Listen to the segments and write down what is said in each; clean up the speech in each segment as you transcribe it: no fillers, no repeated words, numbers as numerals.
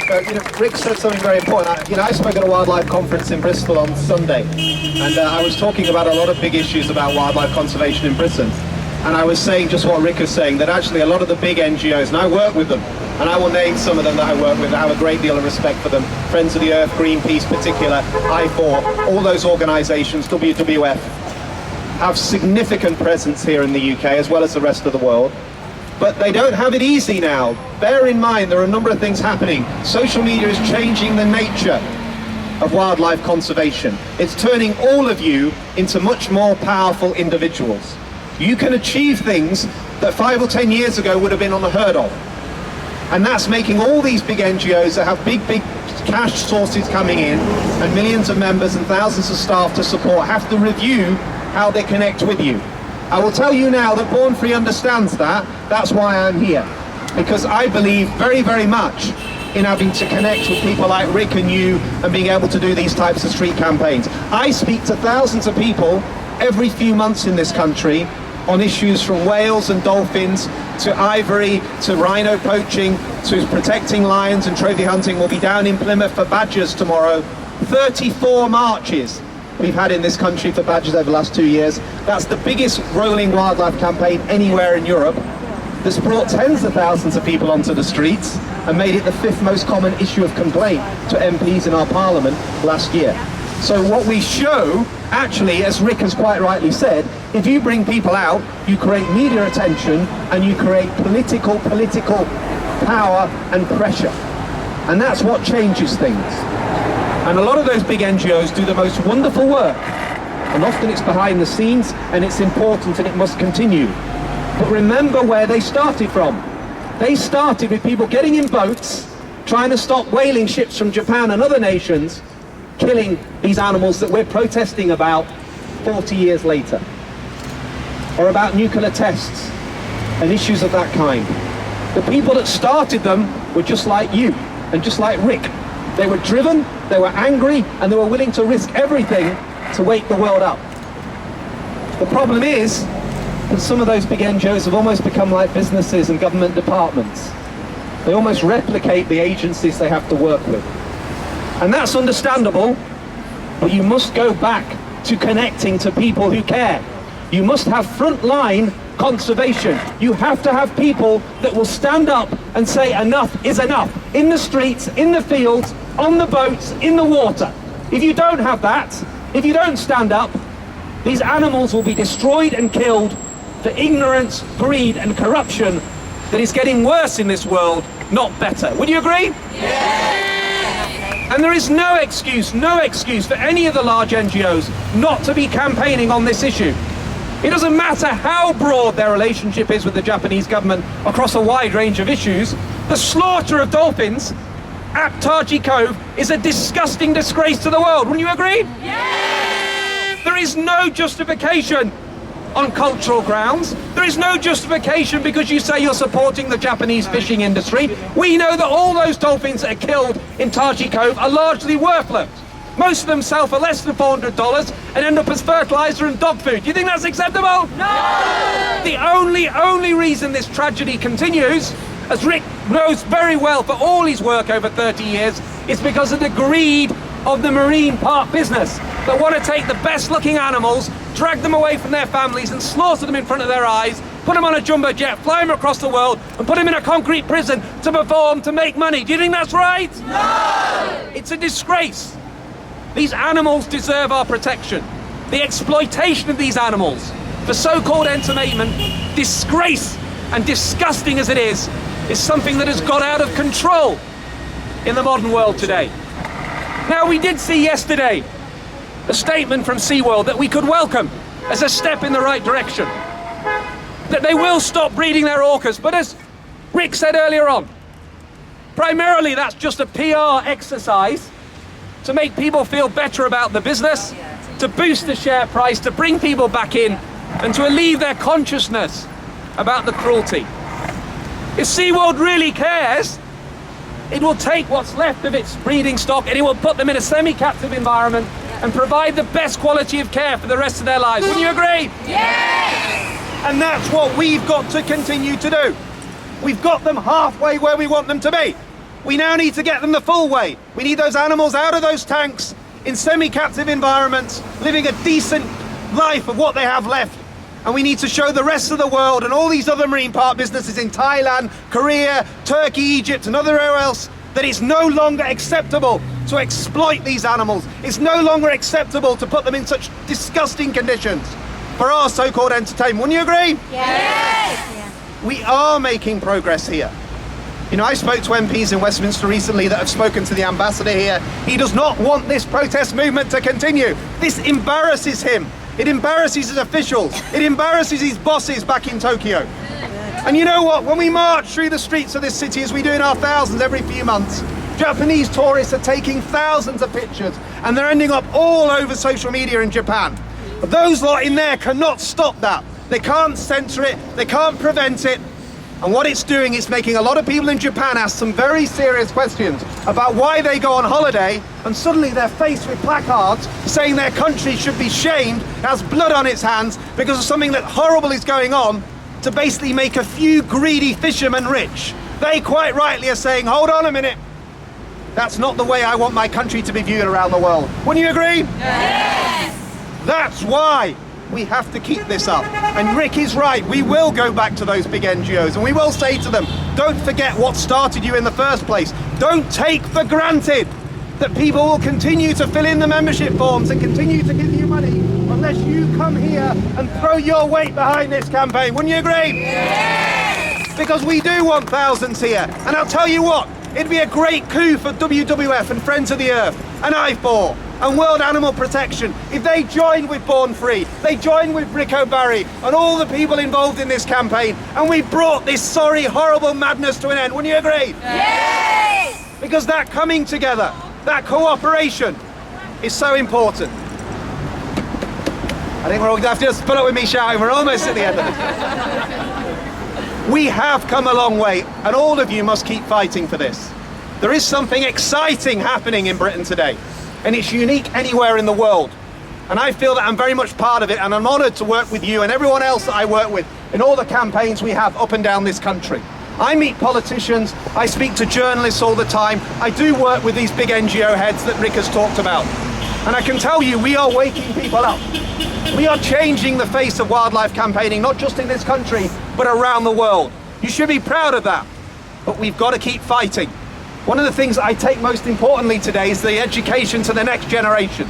Rick said something very important. I spoke at a wildlife conference in Bristol on Sunday, and I was talking about a lot of big issues about wildlife conservation in Britain. And I was saying just what Rick is saying, that actually a lot of the big NGOs, and I work with them, and I will name some of them that I work with, I have a great deal of respect for them, Friends of the Earth, Greenpeace particular, I4, all those organisations, WWF, have significant presence here in the UK as well as the rest of the world. But they don't have it easy now. Bear in mind there are a number of things happening. Social media is changing the nature of wildlife conservation. It's turning all of you into much more powerful individuals. You can achieve things that 5 or 10 years ago would have been unheard of. And that's making all these big NGOs that have big cash sources coming in and millions of members and thousands of staff to support have to review how they connect with you. I will tell you now that Born Free understands that. That's why I'm here. Because I believe very, very much in having to connect with people like Rick and you and being able to do these types of street campaigns. I speak to thousands of people every few months in this country on issues from whales and dolphins to ivory, to rhino poaching, to protecting lions and trophy hunting. We'll be down in Plymouth for badgers tomorrow. 34 marches we've had in this country for badgers over the last 2 years. That's the biggest rolling wildlife campaign anywhere in Europe. That's brought tens of thousands of people onto the streets and made it the 5th most common issue of complaint to MPs in our parliament last year. So what we show, actually, as Rick has quite rightly said, if you bring people out, you create media attention and you create political power and pressure. And that's what changes things. And a lot of those big NGOs do the most wonderful work. And often it's behind the scenes and it's important and it must continue. But remember where they started from. They started with people getting in boats, trying to stop whaling ships from Japan and other nations, killing these animals that we're protesting about 40 years later. Or about nuclear tests and issues of that kind. The people that started them were just like you and just like Rick. They were driven, they were angry, and they were willing to risk everything to wake the world up. The problem is that some of those big NGOs have almost become like businesses and government departments. They almost replicate the agencies they have to work with. And that's understandable, but you must go back to connecting to people who care. You must have frontline conservation. You have to have people that will stand up and say enough is enough. In the streets, in the fields, on the boats, in the water. If you don't have that, if you don't stand up, these animals will be destroyed and killed for ignorance, greed and corruption that is getting worse in this world, not better. Would you agree? Yeah! And there is no excuse for any of the large NGOs not to be campaigning on this issue. It doesn't matter how broad their relationship is with the Japanese government across a wide range of issues. The slaughter of dolphins at Taiji Cove is a disgusting disgrace to the world. Wouldn't you agree? Yes! There is no justification on cultural grounds. There is no justification because you say you're supporting the Japanese fishing industry. We know that all those dolphins that are killed in Taiji Cove are largely worthless. Most of them sell for less than $400 and end up as fertilizer and dog food. Do you think that's acceptable? No! The only reason this tragedy continues, as Rick knows very well for all his work over 30 years, is because of the greed of the marine park business that want to take the best looking animals, drag them away from their families and slaughter them in front of their eyes, put them on a jumbo jet, fly them across the world and put them in a concrete prison to perform, to make money. Do you think that's right? No! It's a disgrace. These animals deserve our protection. The exploitation of these animals for so-called entertainment, disgrace and disgusting as it is something that has got out of control in the modern world today. Now, we did see yesterday a statement from SeaWorld that we could welcome as a step in the right direction. That they will stop breeding their orcas, but as Rick said earlier on, primarily that's just a PR exercise to make people feel better about the business, to boost the share price, to bring people back in, and to alleviate their consciousness about the cruelty. If SeaWorld really cares, it will take what's left of its breeding stock and it will put them in a semi-captive environment and provide the best quality of care for the rest of their lives. Wouldn't you agree? Yes! And that's what we've got to continue to do. We've got them halfway where we want them to be. We now need to get them the full way. We need those animals out of those tanks in semi-captive environments, living a decent life of what they have left. And we need to show the rest of the world and all these other marine park businesses in Thailand, Korea, Turkey, Egypt and everywhere else that it's no longer acceptable to exploit these animals. It's no longer acceptable to put them in such disgusting conditions for our so-called entertainment. Wouldn't you agree? Yes. We are making progress here. You know, I spoke to MPs in Westminster recently that have spoken to the ambassador here. He does not want this protest movement to continue. This embarrasses him. It embarrasses his officials. It embarrasses his bosses back in Tokyo. And you know what? When we march through the streets of this city, as we do in our thousands every few months, Japanese tourists are taking thousands of pictures and they're ending up all over social media in Japan. But those lot in there cannot stop that. They can't censor it. They can't prevent it. And what it's doing is making a lot of people in Japan ask some very serious questions about why they go on holiday and suddenly they're faced with placards saying their country should be shamed, has blood on its hands because of something that horrible is going on to basically make a few greedy fishermen rich. They quite rightly are saying, hold on a minute, that's not the way I want my country to be viewed around the world. Wouldn't you agree? Yes. That's why we have to keep this up. And Rick is right, we will go back to those big NGOs and we will say to them, don't forget what started you in the first place. Don't take for granted that people will continue to fill in the membership forms and continue to give you money unless you come here and throw your weight behind this campaign. Wouldn't you agree? Yes. Because we do want thousands here. And I'll tell you what, it'd be a great coup for WWF and Friends of the Earth and I4 and World Animal Protection if they joined with Born Free, they joined with Rick O'Barry and all the people involved in this campaign, and we brought this sorry, horrible madness to an end. Wouldn't you agree? Yes. Because that coming together, that cooperation is so important. I think we're all going to have to just put up with me shouting. We're almost at the end of it. We have come a long way, and all of you must keep fighting for this. There is something exciting happening in Britain today, and it's unique anywhere in the world. And I feel that I'm very much part of it, and I'm honoured to work with you and everyone else that I work with in all the campaigns we have up and down this country. I meet politicians, I speak to journalists all the time, I do work with these big NGO heads that Rick has talked about. And I can tell you, we are waking people up. We are changing the face of wildlife campaigning, not just in this country, but around the world. You should be proud of that, but we've got to keep fighting. One of the things I take most importantly today is the education to the next generation.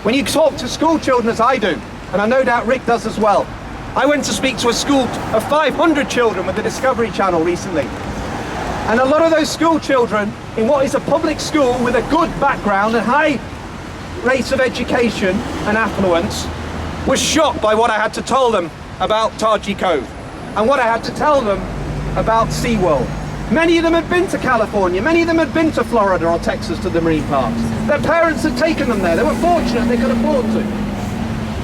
When you talk to school children, as I do, and I no doubt Rick does as well, I went to speak to a school of 500 children with the Discovery Channel recently. And a lot of those school children in what is a public school with a good background and high rates of education and affluence was shocked by what I had to tell them about Taiji Cove and what I had to tell them about SeaWorld. Many of them had been to California, many of them had been to Florida or Texas to the marine parks. Their parents had taken them there, they were fortunate they could afford to.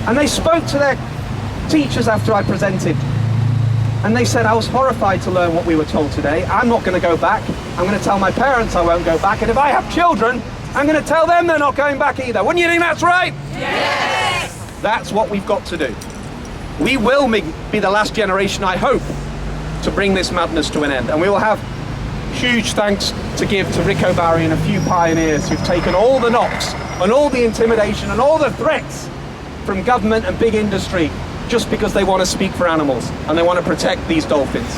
And they spoke to their teachers after I presented. And they said, I was horrified to learn what we were told today. I'm not going to go back. I'm going to tell my parents I won't go back. And if I have children, I'm going to tell them they're not going back either. Wouldn't you think that's right? Yes. That's what we've got to do. We will be the last generation, I hope, to bring this madness to an end. And we will have huge thanks to give to Rick O'Barry and a few pioneers who've taken all the knocks and all the intimidation and all the threats from government and big industry just because they want to speak for animals and they want to protect these dolphins.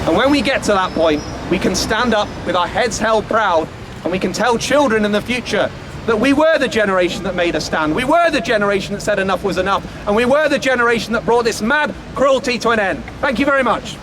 And when we get to that point, we can stand up with our heads held proud and we can tell children in the future that we were the generation that made a stand. We were the generation that said enough was enough. And we were the generation that brought this mad cruelty to an end. Thank you very much.